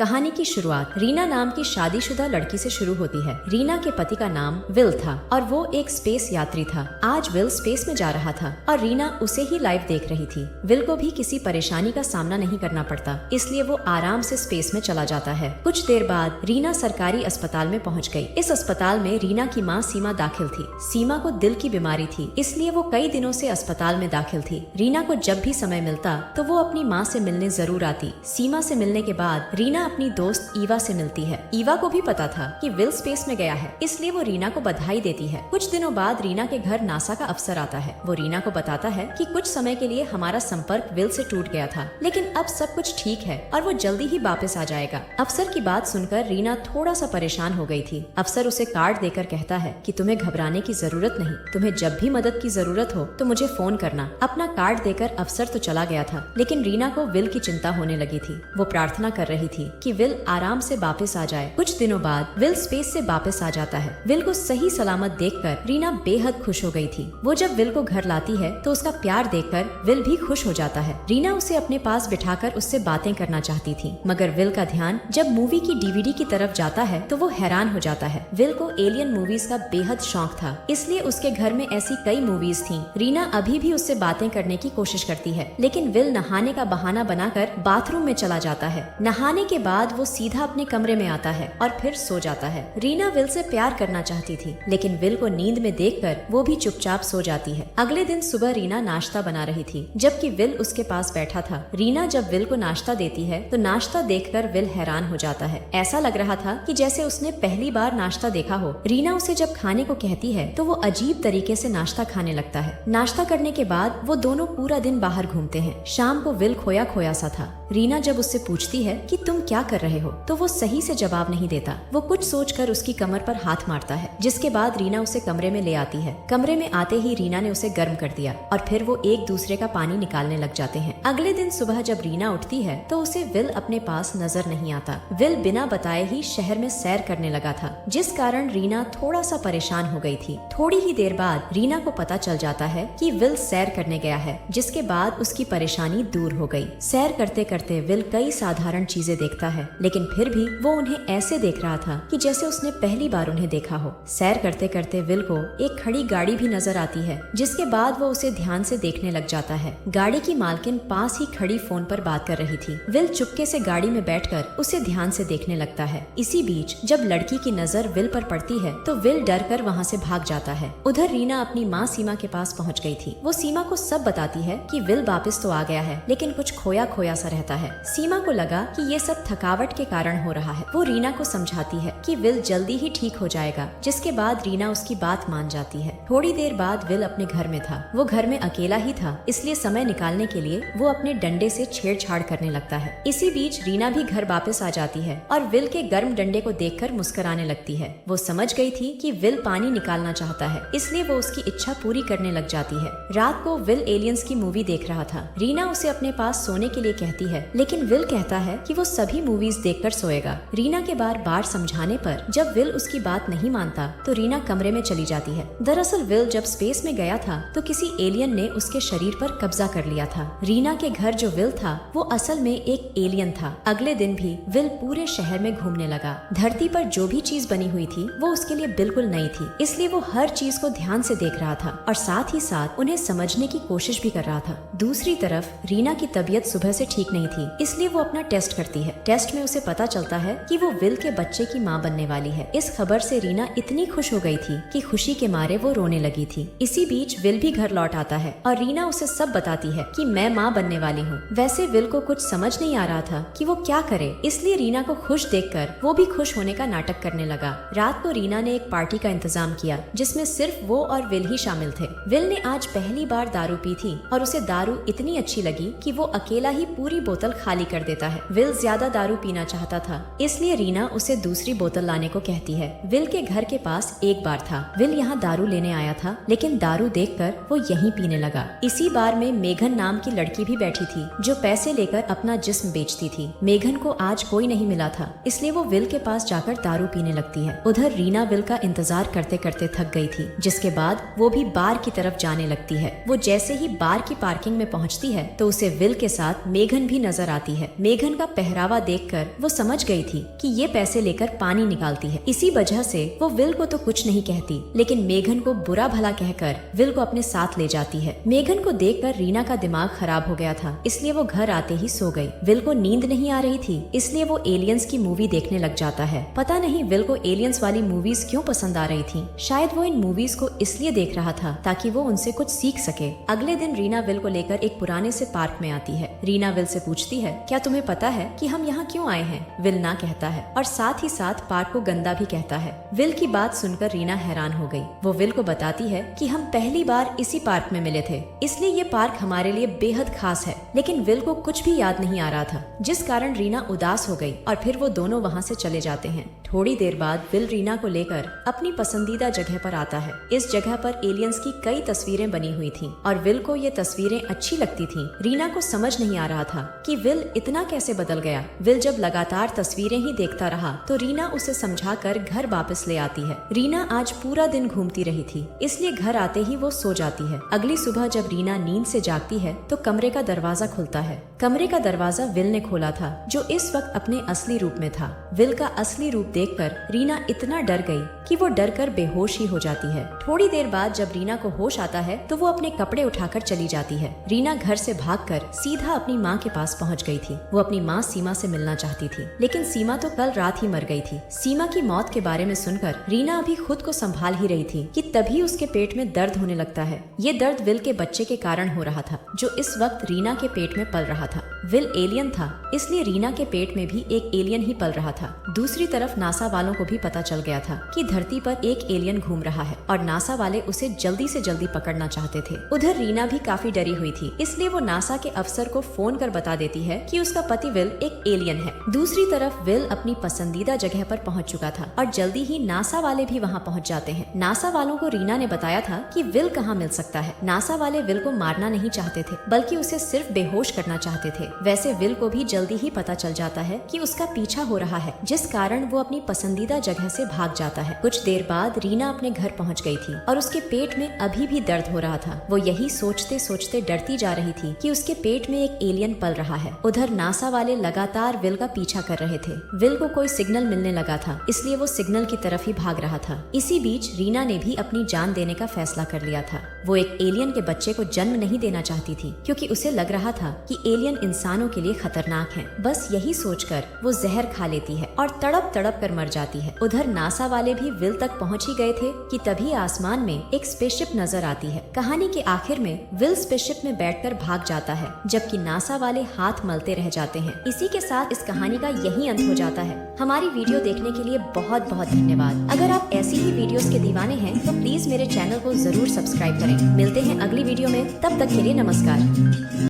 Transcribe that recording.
कहानी की शुरुआत रीना नाम की शादीशुदा लड़की से शुरू होती है। रीना के पति का नाम विल था और वो एक स्पेस यात्री था। आज विल स्पेस में जा रहा था और रीना उसे ही लाइव देख रही थी। विल को भी किसी परेशानी का सामना नहीं करना पड़ता, इसलिए वो आराम से स्पेस में चला जाता है। कुछ देर बाद रीना सरकारी अस्पताल में पहुंच गई। इस अस्पताल में रीना की माँ सीमा दाखिल थी। सीमा को दिल की बीमारी थी, इसलिए वो कई दिनों से अस्पताल में दाखिल थी। रीना को जब भी समय मिलता तो वो अपनी माँ से मिलने जरूर आती। सीमा से मिलने के बाद रीना अपनी दोस्त ईवा से मिलती है। ईवा को भी पता था कि विल स्पेस में गया है, इसलिए वो रीना को बधाई देती है। कुछ दिनों बाद रीना के घर नासा का अफसर आता है। वो रीना को बताता है कि कुछ समय के लिए हमारा संपर्क विल से टूट गया था, लेकिन अब सब कुछ ठीक है और वो जल्दी ही वापस आ जाएगा। अफसर की बात सुनकर रीना थोड़ा सा परेशान हो गई थी। अफसर उसे कार्ड देकर कहता है कि तुम्हें घबराने की जरूरत नहीं, तुम्हें जब भी मदद की जरूरत हो तो मुझे फोन करना। अपना कार्ड देकर अफसर तो चला गया था, लेकिन रीना को विल की चिंता होने लगी थी। वो प्रार्थना कर रही थी कि विल आराम से वापस आ जाए। कुछ दिनों बाद विल स्पेस से वापस आ जाता है। विल को सही सलामत देखकर रीना बेहद खुश हो गई थी। वो जब विल को घर लाती है तो उसका प्यार देखकर विल भी खुश हो जाता है। रीना उसे अपने पास बिठाकर उससे बातें करना चाहती थी, मगर विल का ध्यान जब मूवी की डीवीडी की तरफ जाता है तो वो हैरान हो जाता है। विल को एलियन मूवीज का बेहद शौक था, इसलिए उसके घर में ऐसी कई मूवीज थीं। रीना अभी भी उससे बातें करने की कोशिश करती है, लेकिन विल नहाने का बहाना बनाकर बाथरूम में चला जाता है। नहाने के बाद वो सीधा अपने कमरे में आता है और फिर सो जाता है। रीना विल से प्यार करना चाहती थी, लेकिन विल को नींद में देखकर वो भी चुपचाप सो जाती है। अगले दिन सुबह रीना नाश्ता बना रही थी, जबकि विल उसके पास बैठा था। रीना जब विल को नाश्ता देती है तो नाश्ता देखकर विल हैरान हो जाता है। ऐसा लग रहा था कि जैसे उसने पहली बार नाश्ता देखा हो। रीना उसे जब खाने को कहती है तो वो अजीब तरीके से नाश्ता खाने लगता है। नाश्ता करने के बाद वो दोनों पूरा दिन बाहर घूमते हैं। शाम को विल खोया खोया सा था। रीना जब उससे पूछती है कि तुम क्या कर रहे हो, तो वो सही से जवाब नहीं देता। वो कुछ सोचकर उसकी कमर पर हाथ मारता है, जिसके बाद रीना उसे कमरे में ले आती है। कमरे में आते ही रीना ने उसे गर्म कर दिया और फिर वो एक दूसरे का पानी निकालने लग जाते हैं। अगले दिन सुबह जब रीना उठती है तो उसे विल अपने पास नजर नहीं आता। विल बिना बताए ही शहर में सैर करने लगा था, जिस कारण रीना थोड़ा सा परेशान हो गई थी। थोड़ी ही देर बाद रीना को पता चल जाता है कि विल सैर करने गया है, जिसके बाद उसकी परेशानी दूर हो गई। सैर करते करते विल कई साधारण चीजें देखता है, लेकिन फिर भी वो उन्हें ऐसे देख रहा था कि जैसे उसने पहली बार उन्हें देखा हो। सैर करते करते विल को एक खड़ी गाड़ी भी नजर आती है, जिसके बाद वो उसे ध्यान से देखने लग जाता है। गाड़ी की मालकिन पास ही खड़ी फोन पर बात कर रही थी। विल चुपके से गाड़ी में बैठकर उसे ध्यान से देखने लगता है। इसी बीच जब लड़की की नजर विल पर पड़ती है तो विल डर कर वहाँ से भाग जाता है। उधर रीना अपनी माँ सीमा के पास पहुँच गई थी। वो सीमा को सब बताती है कि विल वापस तो आ गया है, लेकिन कुछ खोया खोया सा रहता है। सीमा को लगा कि ये सब थकावट के कारण हो रहा है। वो रीना को समझाती है कि विल जल्दी ही ठीक हो जाएगा, जिसके बाद रीना उसकी बात मान जाती है। थोड़ी देर बाद विल अपने घर में था। वो घर में अकेला ही था, इसलिए समय निकालने के लिए वो अपने डंडे से छेड़छाड़ करने लगता है। इसी बीच रीना भी घर वापस आ जाती है और विल के गर्म डंडे को देखकर मुस्कुराने लगती है। वो समझ गई थी कि विल पानी निकालना चाहता है, इसलिए वो उसकी इच्छा पूरी करने लग जाती है। रात को विल एलियंस की मूवी देख रहा था। रीना उसे अपने पास सोने के लिए कहती है, लेकिन विल कहता है कि वो सभी मूवीज देखकर सोएगा। रीना के बार बार समझाने पर जब विल उसकी बात नहीं मानता तो रीना कमरे में चली जाती है। दरअसल विल जब स्पेस में गया था तो किसी एलियन ने उसके शरीर पर कब्जा कर लिया था। रीना के घर जो विल था वो असल में एक एलियन था। अगले दिन भी विल पूरे शहर में घूमने लगा। धरती पर जो भी चीज बनी हुई थी वो उसके लिए बिल्कुल नई थी, इसलिए वो हर चीज को ध्यान से देख रहा था और साथ ही साथ उन्हें समझने की कोशिश भी कर रहा था। दूसरी तरफ रीना की तबीयत सुबह से ठीक नहीं थी, इसलिए वो अपना टेस्ट करती है। टेस्ट में उसे पता चलता है कि वो विल के बच्चे की माँ बनने वाली है। इस खबर से रीना इतनी खुश हो गई थी कि खुशी के मारे वो रोने लगी थी। इसी बीच विल भी घर लौट आता है और रीना उसे सब बताती है कि मैं माँ बनने वाली हूँ। वैसे विल को कुछ समझ नहीं आ रहा था कि वो क्या करे, इसलिए रीना को खुश देखकर वो भी खुश होने का नाटक करने लगा। रात को रीना ने एक पार्टी का इंतजाम किया, जिसमें सिर्फ वो और विल ही शामिल थे। विल ने आज पहली बार दारू पी थी और उसे दारू इतनी अच्छी लगी कि वो अकेला ही पूरी बोतल खाली कर देता है। विल ज्यादा दारू पीना चाहता था, इसलिए रीना उसे दूसरी बोतल लाने को कहती है। विल के घर के पास एक बार था। विल यहाँ दारू लेने आया था, लेकिन दारू देखकर वो यहीं पीने लगा। इसी बार में मेघन नाम की लड़की भी बैठी थी, जो पैसे लेकर अपना जिस्म बेचती थी। मेघन को आज कोई नहीं मिला था, इसलिए वो विल के पास जाकर दारू पीने लगती है। उधर रीना विल का इंतजार करते करते थक गई थी, जिसके बाद वो भी बार की तरफ जाने लगती है। वो जैसे ही बार की पार्किंग में पहुँचती है तो उसे विल के साथ मेघन भी नजर आती है। मेघन का पहरावा देखकर वो समझ गई थी कि ये पैसे लेकर पानी निकालती है। इसी वजह से वो विल को तो कुछ नहीं कहती, लेकिन मेघन को बुरा भला कहकर विल को अपने साथ ले जाती है। मेघन को देखकर रीना का दिमाग खराब हो गया था, इसलिए वो घर आते ही सो गई। विल को नींद नहीं आ रही थी, इसलिए वो एलियंस की मूवी देखने लग जाता है। पता नहीं विल को एलियंस वाली मूवीज क्यों पसंद आ रही थी। शायद वो इन मूवीज को इसलिए देख रहा था ताकि वो उनसे कुछ सीख सके। अगले दिन रीना विल को लेकर एक पुराने से पार्क में आती है। रीना विल से पूछती है, क्या तुम्हें पता है कि हम यहाँ क्यों आए हैं? विल ना कहता है और साथ ही साथ पार्क को गंदा भी कहता है। विल की बात सुनकर रीना हैरान हो गई। वो विल को बताती है कि हम पहली बार इसी पार्क में मिले थे, इसलिए ये पार्क हमारे लिए बेहद खास है। लेकिन विल को कुछ भी याद नहीं आ रहा था, जिस कारण रीना उदास हो गई और फिर वो दोनों वहाँ से चले जाते हैं। थोड़ी देर बाद विल रीना को लेकर अपनी पसंदीदा जगह पर आता है। इस जगह पर एलियंस की कई तस्वीरें बनी हुई थीं और विल को ये तस्वीरें अच्छी लगती थीं। रीना को समझ नहीं आ रहा था कि विल इतना कैसे बदल गया। विल जब लगातार तस्वीरें ही देखता रहा तो रीना उसे समझाकर घर वापस ले आती है। रीना आज पूरा दिन घूमती रही थी, इसलिए घर आते ही वो सो जाती है। अगली सुबह जब रीना नींद से जागती है तो कमरे का दरवाजा खुलता है। कमरे का दरवाजा विल ने खोला था, जो इस वक्त अपने असली रूप में था। विल का असली रूप देखकर रीना इतना डर गई कि वो डर कर बेहोश ही हो जाती है। थोड़ी देर बाद जब रीना को होश आता है तो वो अपने कपड़े उठाकर चली जाती है। रीना घर से भागकर सीधा अपनी माँ के पास पहुँच गई थी। वो अपनी माँ सीमा से मिलना चाहती थी, लेकिन सीमा तो कल रात ही मर गई थी। सीमा की मौत के बारे में सुनकर रीना अभी खुद को संभाल ही रही थी कि तभी उसके पेट में दर्द होने लगता है। ये दर्द विल के बच्चे के कारण हो रहा था, जो इस वक्त रीना के पेट में पल रहा था। विल एलियन था, इसलिए रीना के पेट में भी एक एलियन ही पल रहा था। दूसरी तरफ नासा वालों को भी पता चल गया था कि धरती पर एक एलियन घूम रहा है और नासा वाले उसे जल्दी से जल्दी पकड़ना चाहते थे। उधर रीना भी काफी डरी हुई थी, इसलिए वो नासा के अफसर को फोन कर बता देती है कि उसका पति विल एक एलियन है। दूसरी तरफ विल अपनी पसंदीदा जगह पर पहुंच चुका था और जल्दी ही नासा वाले भी वहां पहुंच जाते हैं। नासा वालों को रीना ने बताया था कि विल कहां मिल सकता है। नासा वाले विल को मारना नहीं चाहते थे, बल्कि उसे सिर्फ बेहोश करना चाहते थे। वैसे विल को भी जल्दी ही पता चल जाता है कि उसका पीछा हो रहा है, जिस कारण वो अपनी पसंदीदा जगह से भाग जाता है। कुछ देर बाद रीना अपने घर पहुंच गई थी और उसके पेट में अभी भी दर्द हो रहा था। वो यही सोचते सोचते डरती जा रही थी कि उसके पेट में एक एलियन पल रहा है। उधर नासा वाले लगातार विल का पीछा कर रहे थे। विल को कोई सिग्नल मिलने लगा था, इसलिए वो सिग्नल की तरफ ही भाग रहा था। इसी बीच रीना ने भी अपनी जान देने का फैसला कर लिया था। वो एक एलियन के बच्चे को जन्म नहीं देना चाहती थी, क्योंकि उसे लग रहा था कि एलियन इंसानों के लिए खतरनाक है। बस यही सोचकर वो जहर खा लेती है और तड़प तड़प कर मर जाती है। उधर नासा वाले भी विल तक पहुंच ही गए थे कि तभी आसमान में एक स्पेसशिप नजर आती है। कहानी के आखिर में विल स्पेसशिप में बैठकर भाग जाता है, जबकि नासा वाले हाथ मलते रह जाते हैं। इसी के साथ इस कहानी का यही अंत हो जाता है। हमारी वीडियो देखने के लिए बहुत बहुत धन्यवाद। अगर आप ऐसी ही वीडियोस के दीवाने हैं तो प्लीज मेरे चैनल को जरूर सब्सक्राइब करें। मिलते हैं अगली वीडियो में, तब तक के लिए नमस्कार।